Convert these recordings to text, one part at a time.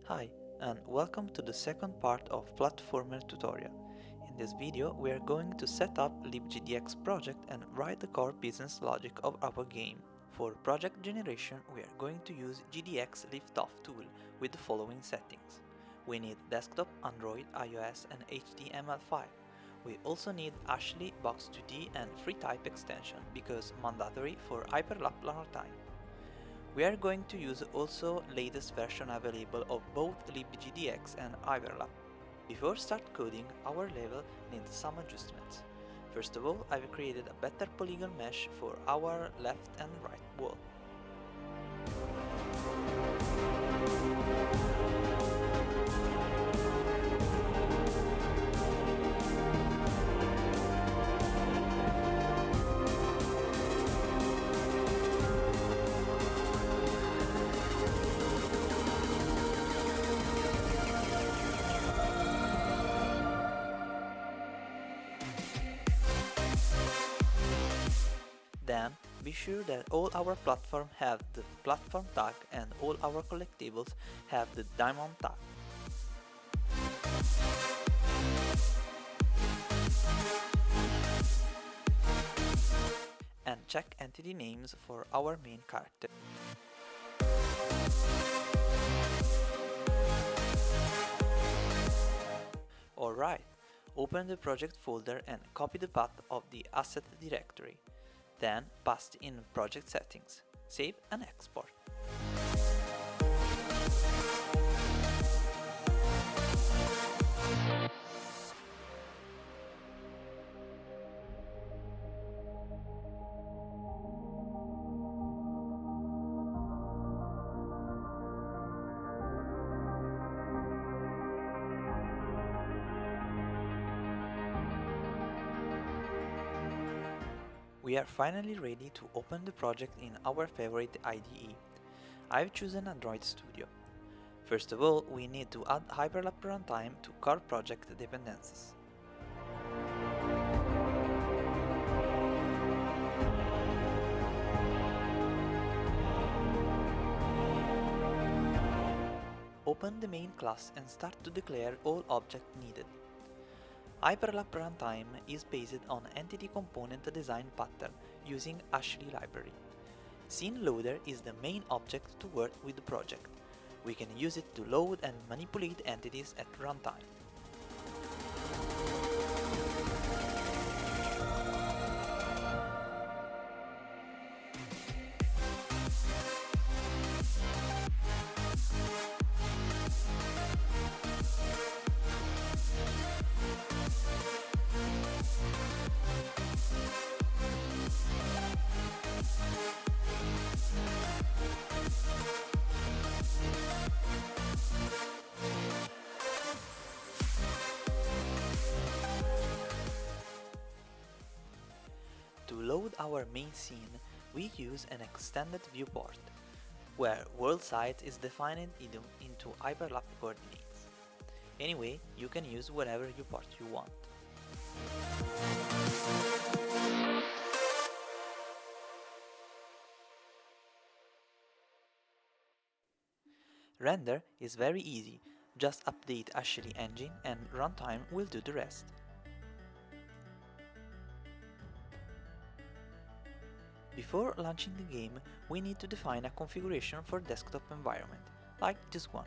Hi, and welcome to the second part of Platformer tutorial. In this video, we are going to set up libGDX project and write the core business logic of our game. For project generation, we are going to use GDX liftoff tool with the following settings. We need desktop, Android, iOS, and HTML5. We also need HyperLap2D and FreeType extension because mandatory for HyperLap runtime. We are going to use also latest version available of both libGDX and HyperLap. Before start coding, our level needs some adjustments. First of all, I've created a better polygon mesh for our left and right wall. Then, be sure that all our platform have the platform tag and all our collectibles have the diamond tag. And check entity names for our main character. Alright, open the project folder and copy the path of the asset directory. Then paste in project settings, save and export. We are finally ready to open the project in our favorite IDE. I've chosen Android Studio. First of all, we need to add HyperLap runtime to core project dependencies. Open the main class and start to declare all objects needed. HyperLap runtime is based on entity component design pattern using Ashley library. Scene loader is the main object to work with the project. We can use it to load and manipulate entities at runtime. To load our main scene, we use an extended viewport, where world size is defined into HyperLap coordinates. Anyway, you can use whatever viewport you want. Render is very easy, just update Ashley engine and runtime will do the rest. Before launching the game, we need to define a configuration for desktop environment, like this one.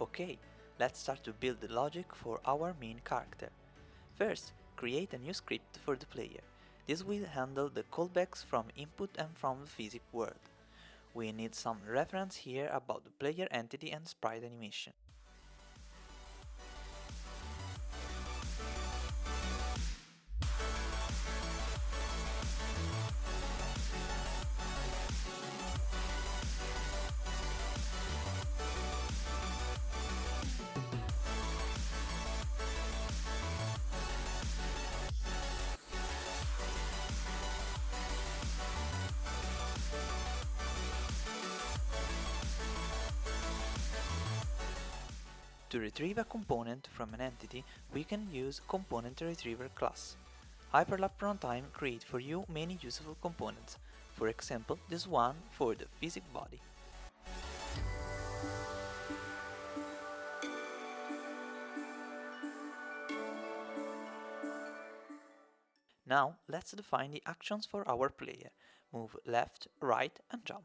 Okay, let's start to build the logic for our main character. First, create a new script for the player. This will handle the callbacks from input and from the physics world. We need some reference here about the player entity and sprite animation. To retrieve a component from an entity, we can use Component Retriever class. HyperLap runtime creates for you many useful components, for example this one for the physics body. Now let's define the actions for our player. Move left, right and jump.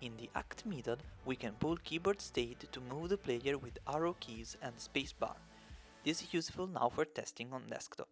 In the Act method, we can pull keyboard state to move the player with arrow keys and spacebar. This is useful now for testing on desktop.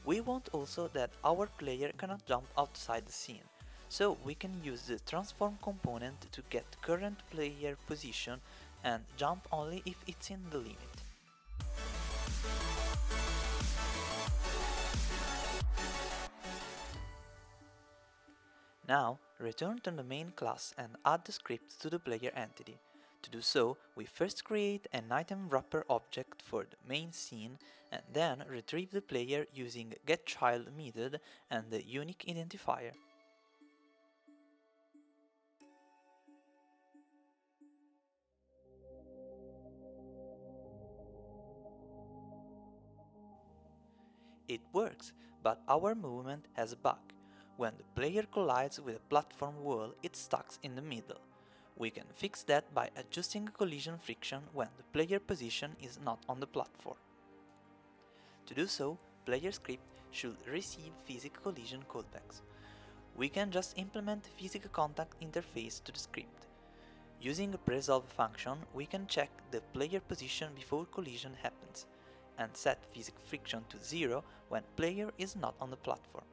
We want also that our player cannot jump outside the scene, so we can use the transform component to get current player position and jump only if it's in the limit. Now return to the main class and add the script to the player entity. To do so, we first create an item wrapper object for the main scene and then retrieve the player using getChild method and the unique identifier. It works, but our movement has a bug. When the player collides with a platform wall, it stuck in the middle. We can fix that by adjusting collision friction when the player position is not on the platform. To do so, player script should receive physical collision callbacks. We can just implement the physical contact interface to the script. Using a presolve function, we can check the player position before collision happens, and set physical friction to 0 when player is not on the platform.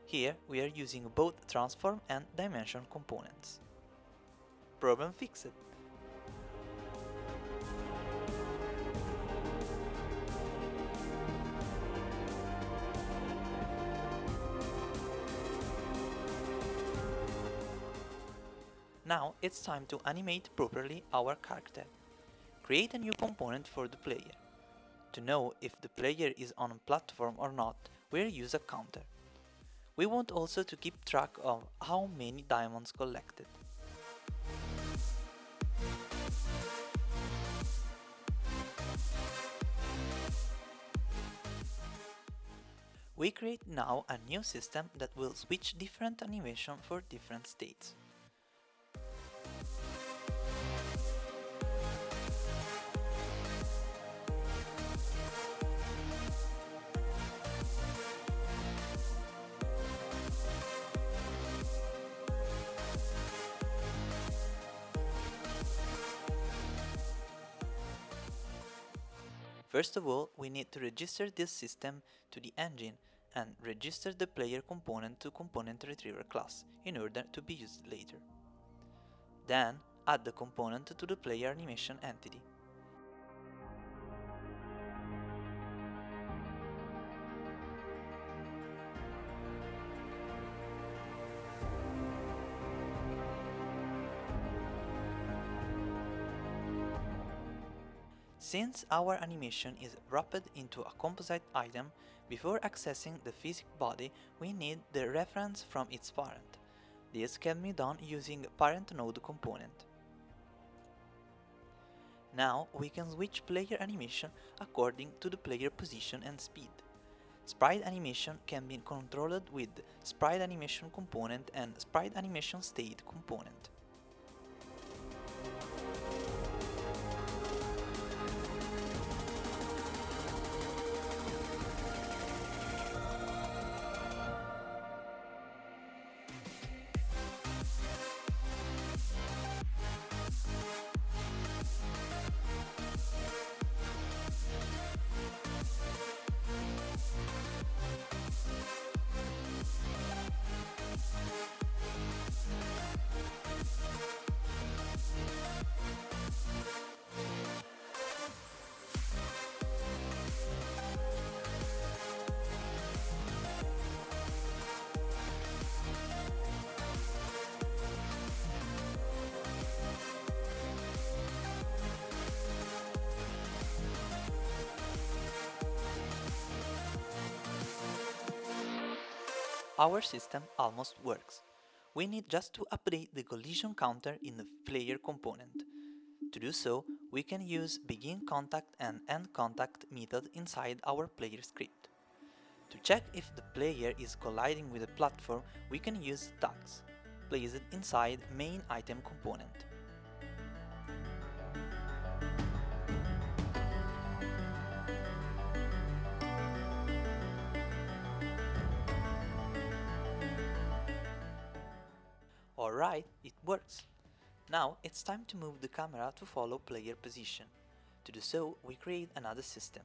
Here we are using both transform and dimension components. Problem fixed! Now it's time to animate properly our character. Create a new component for the player. To know if the player is on a platform or not, we'll use a counter. We want also to keep track of how many diamonds collected. We create now a new system that will switch different animation for different states. First of all, we need to register this system to the engine and register the player component to Component Retriever class in order to be used later. Then, add the component to the player animation entity. Since our animation is wrapped into a composite item, before accessing the physics body, we need the reference from its parent. This can be done using parent node component. Now we can switch player animation according to the player position and speed. Sprite animation can be controlled with sprite animation component and sprite animation state component. Our system almost works. We need just to update the collision counter in the player component. To do so, we can use begin contact and end contact method inside our player script. To check if the player is colliding with a platform, we can use tags, placed inside main item component. Alright, it works. Now it's time to move the camera to follow player position. To do so, we create another system.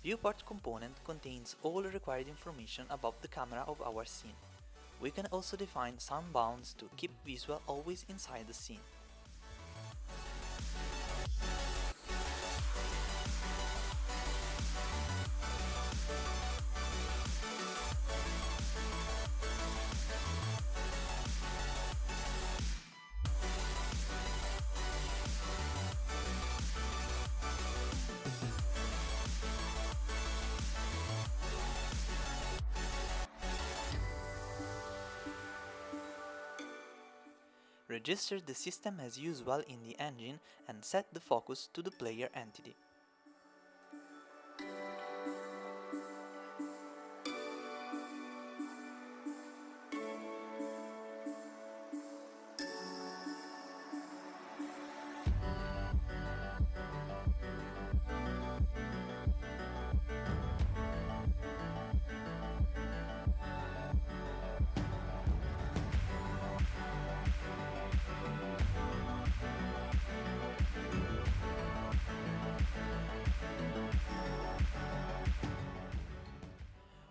Viewport component contains all required information about the camera of our scene. We can also define some bounds to keep visual always inside the scene. Register the system as usual in the engine and set the focus to the player entity.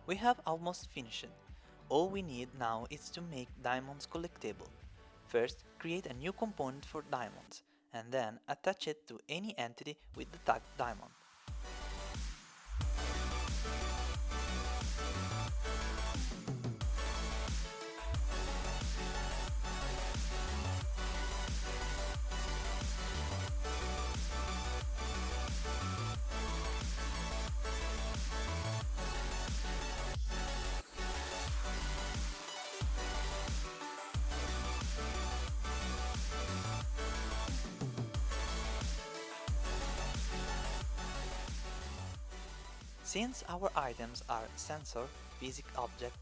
We have almost finished. All we need now is to make diamonds collectible. First, create a new component for diamonds, and then attach it to any entity with the tag diamond. Since our items are sensor, basic object,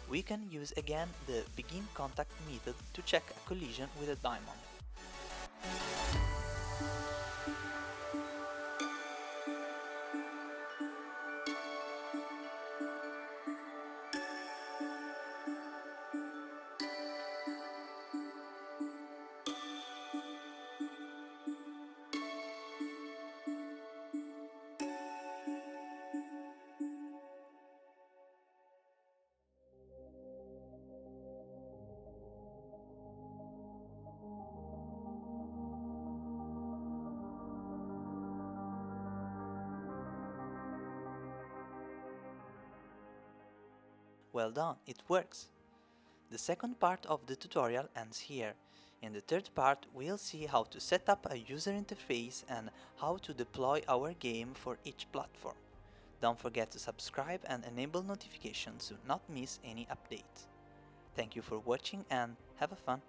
we can use again the begin contact method to check a collision with a diamond. Well done, it works! The second part of the tutorial ends here. In the third part, we'll see how to set up a user interface and how to deploy our game for each platform. Don't forget to subscribe and enable notifications to not miss any updates. Thank you for watching and have a fun!